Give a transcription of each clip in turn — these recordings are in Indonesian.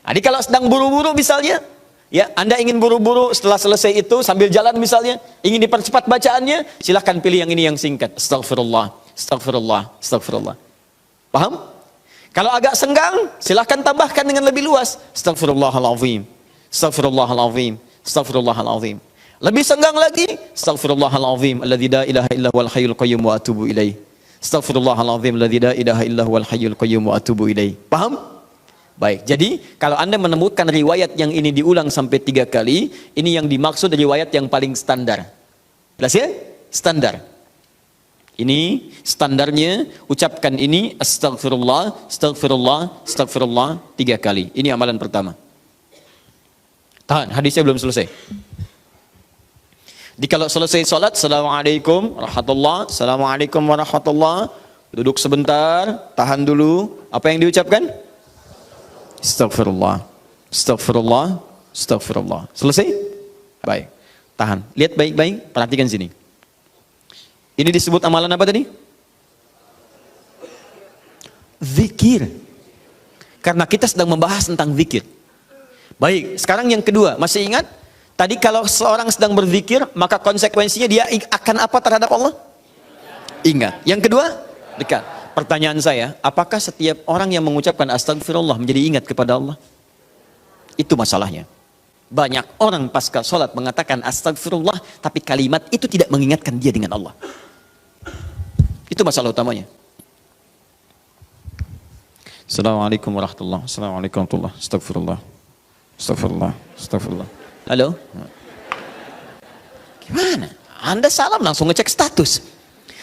Jadi kalau sedang buru-buru misalnya, ya, Anda ingin buru-buru setelah selesai itu sambil jalan misalnya, ingin dipercepat bacaannya, silahkan pilih yang ini yang singkat. Astagfirullah, astagfirullah, astagfirullah. Paham? Kalau agak senggang, silahkan tambahkan dengan lebih luas. Astagfirullahaladzim, astagfirullahaladzim, astagfirullahaladzim. Lebih senggang lagi, astagfirullahaladzim, alladzi la ilaha illa huwal hayyul qayyum wa atubu ilaih. Astagfirullahaladzim, alladzi la ilaha illa huwal hayyul qayyum wa atubu ilaih. Paham? Baik, jadi kalau Anda menemukan riwayat yang ini diulang sampai 3 kali, ini yang dimaksud riwayat yang paling standar. Jelas ya? Standar. Ini standarnya, ucapkan ini astagfirullah, astagfirullah, astagfirullah 3 kali. Ini amalan pertama. Tahan, hadisnya belum selesai. Jadi kalau selesai sholat, assalamualaikum warahmatullah, assalamualaikum warahmatullah, duduk sebentar, tahan dulu. Apa yang diucapkan? Astagfirullah, astagfirullah, astagfirullah. Selesai? Baik. Tahan. Lihat baik-baik, perhatikan sini. Ini disebut amalan apa tadi? Zikir. Karena kita sedang membahas tentang zikir. Baik, sekarang yang kedua, masih ingat? Tadi kalau seorang sedang berzikir, maka konsekuensinya dia akan apa terhadap Allah? Ingat. Yang kedua, dekat. Pertanyaan saya, apakah setiap orang yang mengucapkan astagfirullah menjadi ingat kepada Allah? Itu masalahnya. Banyak orang pasca sholat mengatakan astagfirullah, tapi kalimat itu tidak mengingatkan dia dengan Allah. Itu masalah utamanya. Assalamualaikum warahmatullahi wabarakatuh. Assalamualaikum warahmatullahi wabarakatuh. Astagfirullah. Astagfirullah. Astagfirullah. Halo? Gimana? Anda salam langsung ngecek status.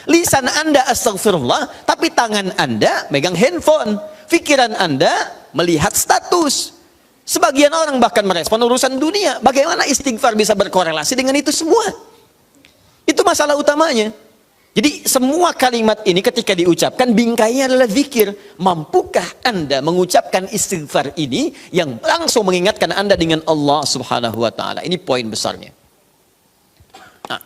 Lisan Anda astagfirullah, tapi tangan Anda megang handphone. Pikiran Anda melihat status. Sebagian orang bahkan merespon urusan dunia. Bagaimana istighfar bisa berkorelasi dengan itu semua? Itu masalah utamanya. Jadi semua kalimat ini ketika diucapkan, bingkainya adalah zikir. Mampukah Anda mengucapkan istighfar ini yang langsung mengingatkan Anda dengan Allah subhanahu wa ta'ala? Ini poin besarnya. Nah,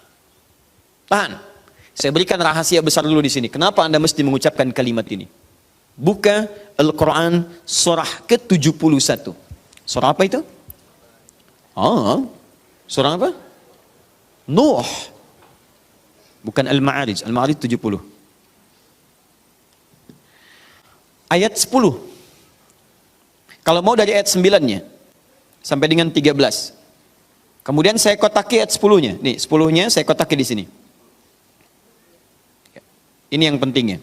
tahan. Saya berikan rahasia besar dulu di sini. Kenapa Anda mesti mengucapkan kalimat ini? Buka Al-Quran surah ke-71. Surah apa itu? Surah apa? Nuh. Bukan Al-Ma'arij. Al-Ma'arij 70. Ayat 10. Kalau mau dari ayat 9-nya sampai dengan 13. Kemudian saya kotaki ayat 10-nya. Nih, 10-nya saya kotaki di sini. Ini yang pentingnya.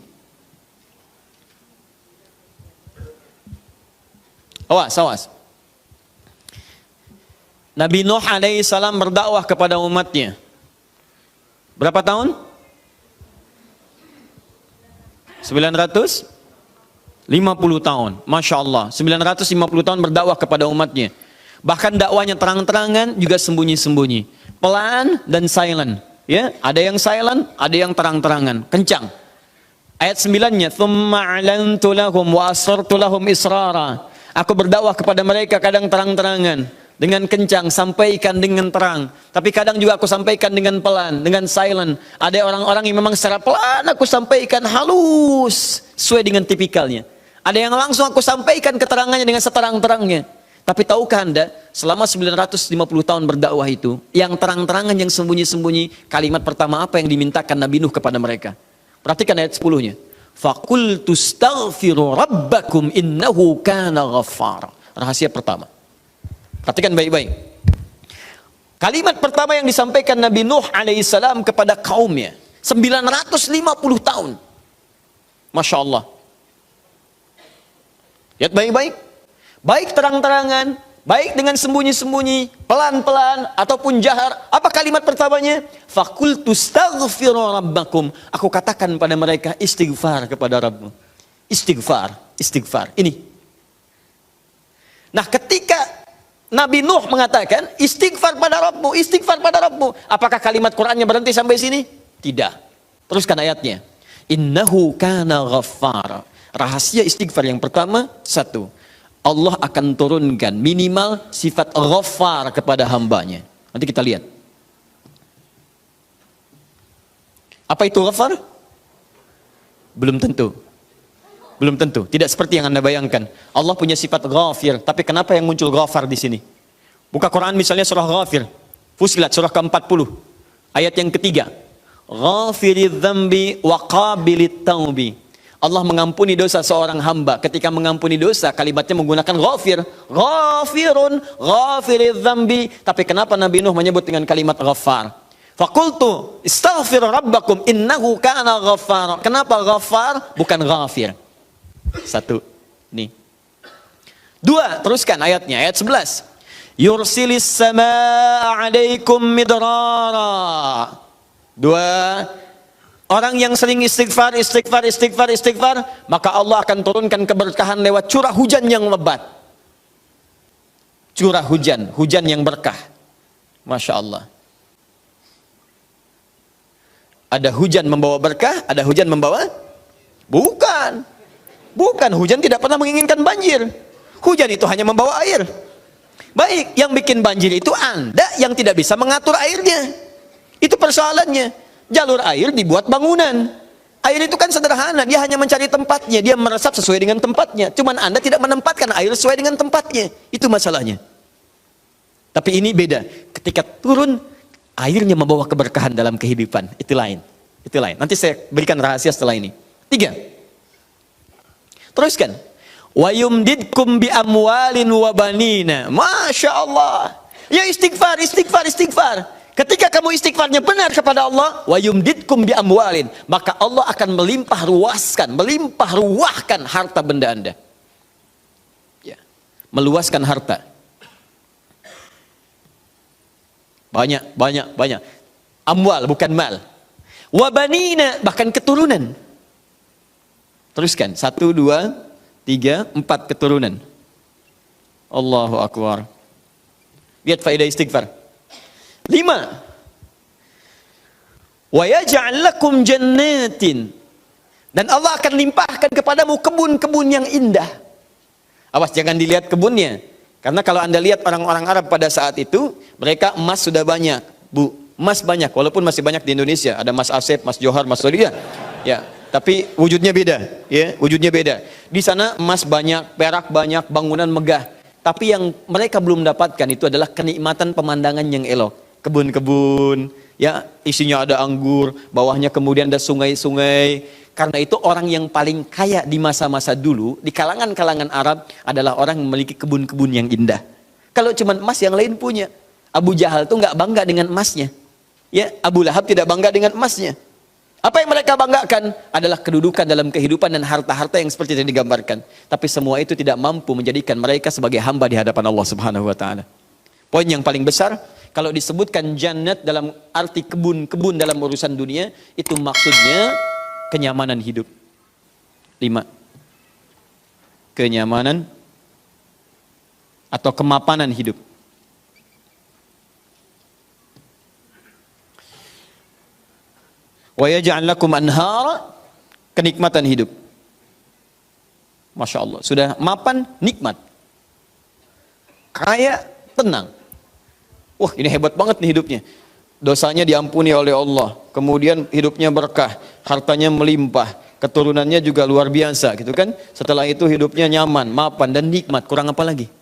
Awas. Nabi Nuh alaihissalam berdakwah kepada umatnya. Berapa tahun? 950 tahun. Masya Allah. 950 tahun berdakwah kepada umatnya. Bahkan dakwanya terang-terangan, juga sembunyi-sembunyi. Pelan dan silent. Ya, ada yang silent, ada yang terang-terangan, kencang. Ayat 9-nya, "Tsumma 'alantu lahum wa asrartu lahum israra." Aku berdakwah kepada mereka kadang terang-terangan, dengan kencang, sampaikan dengan terang. Tapi kadang juga aku sampaikan dengan pelan, dengan silent. Ada orang-orang yang memang secara pelan aku sampaikan halus, sesuai dengan tipikalnya. Ada yang langsung aku sampaikan keterangannya dengan seterang-terangnya. Tapi tahukah Anda, selama 950 tahun berdakwah itu, yang terang-terangan, yang sembunyi-sembunyi, kalimat pertama apa yang dimintakan Nabi Nuh kepada mereka? Perhatikan ayat 10-nya. Faqultu astaghfiru rabbakum innahu kana ghaffara. Rahasia pertama. Perhatikan baik-baik. Kalimat pertama yang disampaikan Nabi Nuh alaihissalam kepada kaumnya. 950 tahun. Masya Allah. Lihat baik-baik. Baik terang-terangan, baik dengan sembunyi-sembunyi, pelan-pelan, ataupun jahar. Apa kalimat pertamanya? Faqultu astaghfiru rabbakum. Aku katakan pada mereka, istighfar kepada Rabbmu. Istighfar, istighfar. Ini. Nah, ketika Nabi Nuh mengatakan, istighfar pada Rabbmu, istighfar pada Rabbmu. Apakah kalimat Qur'annya berhenti sampai sini? Tidak. Teruskan ayatnya. Innahu kana ghaffara. Rahasia istighfar yang pertama, satu. Allah akan turunkan minimal sifat ghaffar kepada hambanya. Nanti kita lihat. Apa itu ghaffar? Belum tentu. Belum tentu. Tidak seperti yang Anda bayangkan. Allah punya sifat ghafir, tapi kenapa yang muncul ghafar di sini? Buka Quran misalnya surah Ghafir. Fusilat surah ke-40. Ayat yang ketiga. Ghafiridz dzambi wa qabilit taubi. Allah mengampuni dosa seorang hamba. Ketika mengampuni dosa, kalimatnya menggunakan ghafir. Ghafirun, ghafiridz dzambi. Tapi kenapa Nabi Nuh menyebut dengan kalimat ghafar? Faqultu istaghfir rabbakum innahu kana ghaffar. Kenapa ghafar bukan ghafir? Satu. Nih. Dua, teruskan ayatnya, ayat 11. Yursilis samaa 'alaikum midrara. Dua, orang yang sering istighfar, maka Allah akan turunkan keberkahan lewat curah hujan yang lebat. Curah hujan, hujan yang berkah. Masya Allah. Ada hujan membawa berkah, ada hujan membawa? Bukan. Bukan, hujan tidak pernah menginginkan banjir. Hujan itu hanya membawa air. Baik, yang bikin banjir itu Anda yang tidak bisa mengatur airnya. Itu persoalannya. Jalur air dibuat bangunan. Air itu kan sederhana, dia hanya mencari tempatnya, dia meresap sesuai dengan tempatnya. Cuman Anda tidak menempatkan air sesuai dengan tempatnya. Itu masalahnya. Tapi ini beda. Ketika turun, airnya membawa keberkahan dalam kehidupan. Itu lain. Itu lain. Nanti saya berikan rahasia setelah ini. 3. Teruskan. Wa yumdidkum bi amwalin wa banina. Masya Allah. Ya istighfar. Ketika kamu istighfarnya benar kepada Allah, wa yumdidkum bi amwalin, maka Allah akan melimpah ruahkan harta benda Anda. Ya. Meluaskan harta. Banyak. Amwal bukan mal. Wa banina, bahkan keturunan. Teruskan. 1, 2, 3, 4 keturunan. Allahu Akbar. Lihat faedah istighfar. 5. Wa yaj'al lakum jannatin. Dan Allah akan limpahkan kepadamu kebun-kebun yang indah. Awas jangan dilihat kebunnya. Karena kalau Anda lihat orang-orang Arab pada saat itu, mereka emas sudah banyak. Bu, emas banyak walaupun masih banyak di Indonesia. Ada Mas Asep, Mas Johar, Mas Sodia. Ya. Tapi wujudnya beda, ya, wujudnya beda. Di sana emas banyak, perak banyak, bangunan megah. Tapi yang mereka belum dapatkan itu adalah kenikmatan pemandangan yang elok. Kebun-kebun, ya, isinya ada anggur, bawahnya kemudian ada sungai-sungai. Karena itu orang yang paling kaya di masa-masa dulu, di kalangan-kalangan Arab adalah orang yang memiliki kebun-kebun yang indah. Kalau cuma emas yang lain punya. Abu Jahal tuh nggak bangga dengan emasnya. Ya, Abu Lahab tidak bangga dengan emasnya. Apa yang mereka banggakan adalah kedudukan dalam kehidupan dan harta-harta yang seperti yang digambarkan. Tapi semua itu tidak mampu menjadikan mereka sebagai hamba di hadapan Allah Subhanahu wa taala. Poin yang paling besar, kalau disebutkan jannat dalam arti kebun-kebun dalam urusan dunia, itu maksudnya kenyamanan hidup. 5. Kenyamanan atau kemapanan hidup. Wa yaj'al lakum anhara, kenikmatan hidup. Masya Allah, sudah mapan, nikmat. Kaya, tenang. Wah, ini hebat banget nih hidupnya. Dosanya diampuni oleh Allah, kemudian hidupnya berkah, hartanya melimpah, keturunannya juga luar biasa gitu kan. Setelah itu hidupnya nyaman, mapan dan nikmat. Kurang apa lagi?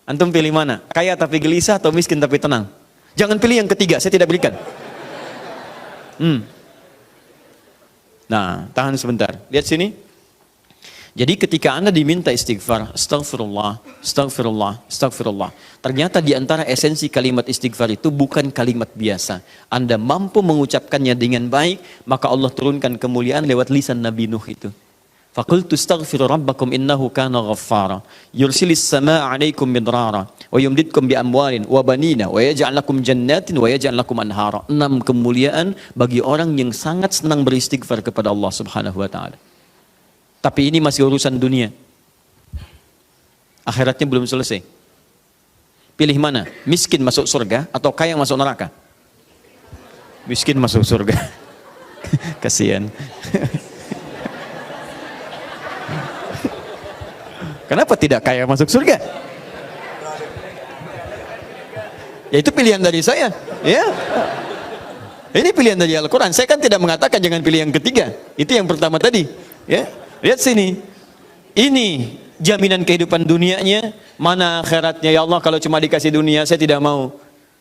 Antum pilih mana? Kaya tapi gelisah atau miskin tapi tenang? Jangan pilih yang ketiga, saya tidak berikan. Nah, tahan sebentar. Lihat sini. Jadi ketika Anda diminta istighfar, astagfirullah, astagfirullah, astagfirullah. Ternyata di antara esensi kalimat istighfar itu bukan kalimat biasa. Anda mampu mengucapkannya dengan baik, maka Allah turunkan kemuliaan lewat lisan Nabi Nuh itu. Faqultu astaghfiru rabbakum innahu kana ghaffara yursilis samaa 'alaikum midrara wa yumdidkum bi amwalin wa banina wa yaj'al lakum jannatin wa yaj'al lakum anhara. 6 kemuliaan bagi orang yang sangat senang beristighfar kepada Allah Subhanahu wa taala. Tapi ini masih urusan dunia. Akhiratnya belum selesai. Pilih mana? Miskin masuk surga atau kaya masuk neraka? Miskin masuk surga. Kasihan. Kenapa tidak kaya masuk surga? Ya itu pilihan dari saya. Ya. Ini pilihan dari Al-Quran. Saya kan tidak mengatakan jangan pilih yang ketiga. Itu yang pertama tadi. Ya, lihat sini. Ini jaminan kehidupan dunianya, mana akhiratnya. Ya Allah, kalau cuma dikasih dunia saya tidak mau.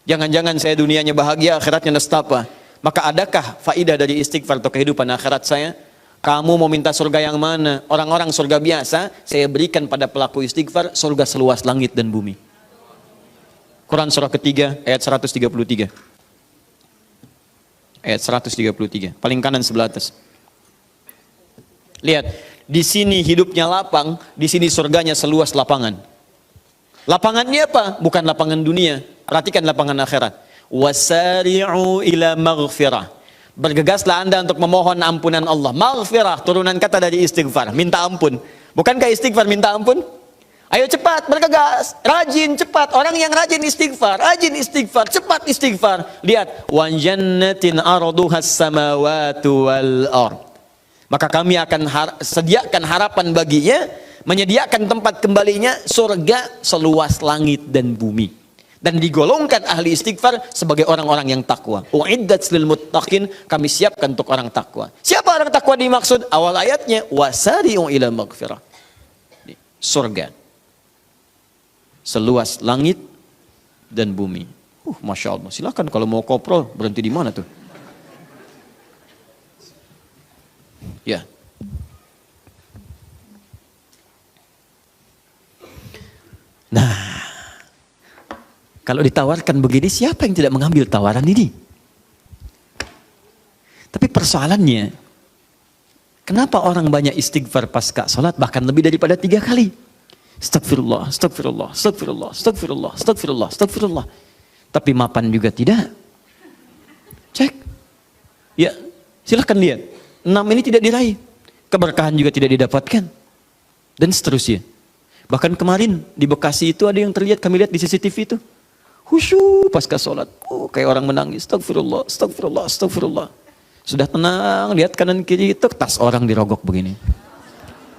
Jangan-jangan saya dunianya bahagia, akhiratnya nestapa. Maka adakah faidah dari istighfar untuk kehidupan akhirat saya? Kamu mau minta surga yang mana? Orang-orang surga biasa, saya berikan pada pelaku istighfar surga seluas langit dan bumi. Quran surah ketiga ayat 133. Ayat 133, paling kanan sebelah atas. Lihat, di sini hidupnya lapang, di sini surganya seluas lapangan. Lapangannya apa? Bukan lapangan dunia. Perhatikan lapangan akhirat. Wasari'u ila maghfirah. Bergegaslah Anda untuk memohon ampunan Allah. Maghfirah, turunan kata dari istighfar, minta ampun. Bukankah istighfar minta ampun? Ayo cepat, bergegas, rajin, cepat. Orang yang rajin istighfar, cepat istighfar. Lihat, wa jannatin arduhas samawati wal ard. Maka kami akan sediakan harapan baginya, menyediakan tempat kembalinya surga seluas langit dan bumi. Dan digolongkan ahli istighfar sebagai orang-orang yang takwa. Uiddat lil muttaqin, kami siapkan untuk orang takwa. Siapa orang takwa dimaksud? Awal ayatnya, wasari'u ila maghfirah. Surga seluas langit dan bumi. Masya Allah. Silakan kalau mau kopro, berhenti di mana tuh? Ya. Nah, kalau ditawarkan begini, siapa yang tidak mengambil tawaran ini? Tapi persoalannya, kenapa orang banyak istighfar pasca salat bahkan lebih daripada 3 kali? Astagfirullah, astagfirullah, astagfirullah, astagfirullah, astagfirullah, astagfirullah. Tapi mapan juga tidak. Cek. Ya, silahkan lihat. 6 ini tidak diraih. Keberkahan juga tidak didapatkan. Dan seterusnya. Bahkan kemarin di Bekasi itu ada yang terlihat, kami lihat di CCTV itu. Khusyuk pasca sholat. Kayak orang menangis. Astagfirullah, astagfirullah, astagfirullah. Sudah tenang, lihat kanan kiri itu, tas orang dirogok begini.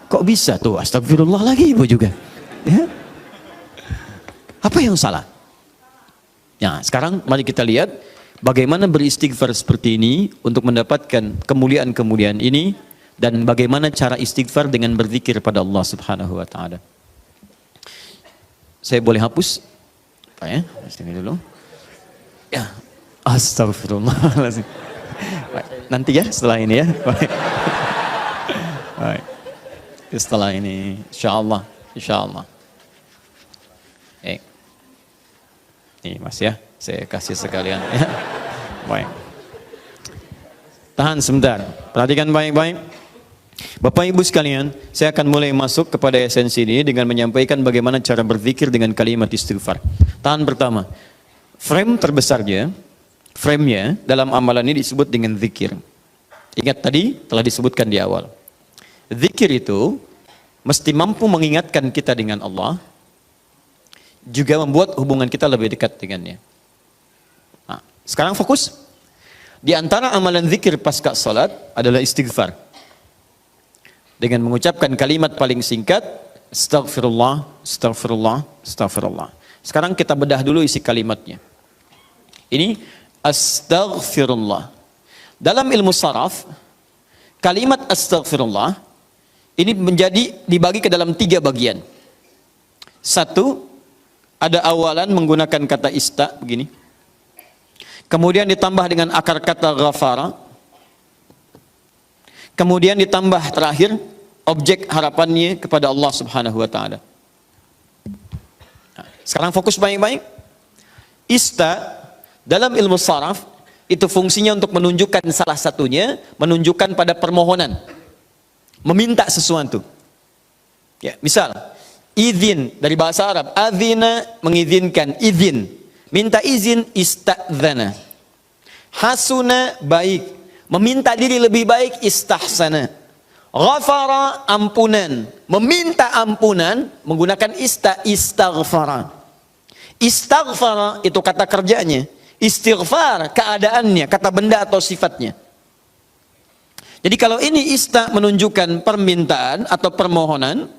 Kok bisa tuh? Astagfirullah lagi ibu juga. Ya. Apa yang salah? Ya, sekarang mari kita lihat bagaimana beristighfar seperti ini untuk mendapatkan kemuliaan-kemuliaan ini, dan bagaimana cara istighfar dengan berzikir pada Allah Subhanahu wa taala. Saya boleh hapus? Apa ya? Ini dulu. Ya. Astagfirullahaladzim. Nanti ya setelah ini ya. Baik. Setelah ini insyaallah, insyaallah. Nih Mas ya, saya kasih sekalian ya. Baik. Tahan sebentar. Perhatikan baik-baik. Bapak Ibu sekalian, saya akan mulai masuk kepada esensi ini dengan menyampaikan bagaimana cara berzikir dengan kalimat istighfar. Tahan pertama. Frame terbesarnya, frame-nya dalam amalan ini disebut dengan zikir. Ingat tadi telah disebutkan di awal. Zikir itu mesti mampu mengingatkan kita dengan Allah, juga membuat hubungan kita lebih dekat dengannya. Nah, sekarang fokus. Di antara amalan zikir pasca salat adalah istighfar. Dengan mengucapkan kalimat paling singkat, astagfirullah, astagfirullah, astagfirullah. Sekarang kita bedah dulu isi kalimatnya. Ini astagfirullah. Dalam ilmu saraf, kalimat astagfirullah ini dibagi ke dalam 3 bagian. Satu, ada awalan menggunakan kata ista begini. Kemudian ditambah dengan akar kata ghafara. Kemudian ditambah terakhir objek harapannya kepada Allah Subhanahu wa taala. Nah, sekarang fokus baik-baik. Ista dalam ilmu saraf itu fungsinya untuk menunjukkan salah satunya, menunjukkan pada permohonan, meminta sesuatu. Ya, misal izin dari bahasa Arab, adzina mengizinkan, izin. Minta izin, istadzana. Hasuna baik, meminta diri lebih baik, istahsana. Ghafara ampunan, meminta ampunan menggunakan istaghfara. Istaghfara itu kata kerjanya, istighfar keadaannya, kata benda atau sifatnya. Jadi kalau ini menunjukkan permintaan atau permohonan,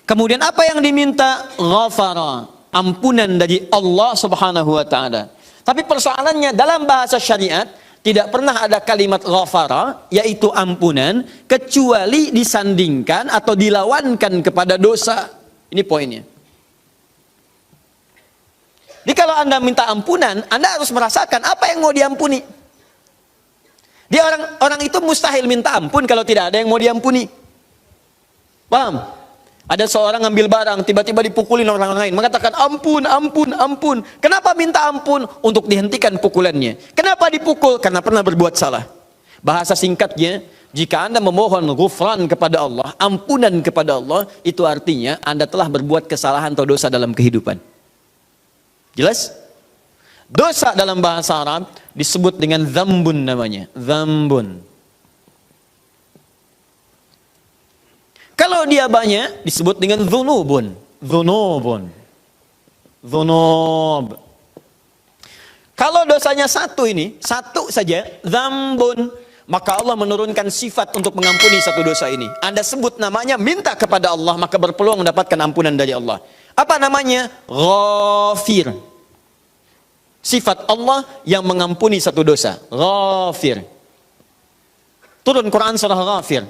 kemudian apa yang diminta? Ghafara, ampunan dari Allah Subhanahu wa taala. Tapi persoalannya dalam bahasa syariat Tidak pernah ada kalimat ghafara, yaitu ampunan, kecuali disandingkan atau dilawankan kepada dosa. Ini poinnya. Jadi kalau Anda minta ampunan, Anda harus merasakan apa yang mau diampuni. Dia orang itu mustahil minta ampun kalau tidak ada yang mau diampuni. Paham? Ada seorang ngambil barang, tiba-tiba dipukulin orang lain, mengatakan ampun, ampun, ampun. Kenapa minta ampun? Untuk dihentikan pukulannya. Kenapa dipukul? Karena pernah berbuat salah. Bahasa singkatnya, jika Anda memohon ghufran kepada Allah, ampunan kepada Allah, itu artinya Anda telah berbuat kesalahan atau dosa dalam kehidupan. Jelas? Dosa dalam bahasa Arab disebut dengan dzambun namanya. Dzambun. Kalau dia banyak disebut dengan dzunubun. Dzunubun. Dzunub. Kalau dosanya satu ini, satu saja, dzambun, maka Allah menurunkan sifat untuk mengampuni satu dosa ini. Anda sebut namanya, minta kepada Allah, maka berpeluang mendapatkan ampunan dari Allah. Apa namanya? Ghafir. Sifat Allah yang mengampuni satu dosa. Ghafir. Turun Quran surah Ghafir.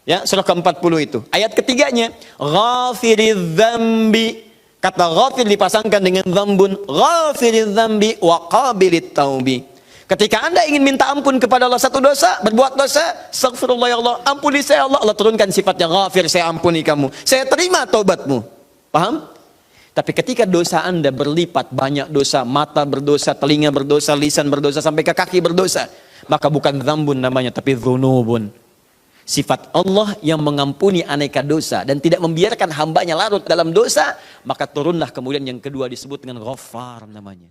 Ya, surah ke-40 itu. Ayat ketiganya, Ghafiriz dzambi. Kata ghafir dipasangkan dengan dzambun. Ghafiriz dzambi wa qabilit taubi. Ketika Anda ingin minta ampun kepada Allah satu dosa, berbuat dosa, astaghfirullah ya Allah, ampuni saya Allah. Allah turunkan sifatnya ghafir, saya ampuni kamu. Saya terima taubatmu. Paham? Tapi ketika dosa Anda berlipat, banyak dosa, mata berdosa, telinga berdosa, lisan berdosa, sampai ke kaki berdosa, maka bukan dzambun namanya, tapi dzunubun. Sifat Allah yang mengampuni aneka dosa dan tidak membiarkan hambanya larut dalam dosa, maka turunlah kemudian yang kedua disebut dengan Ghaffar namanya.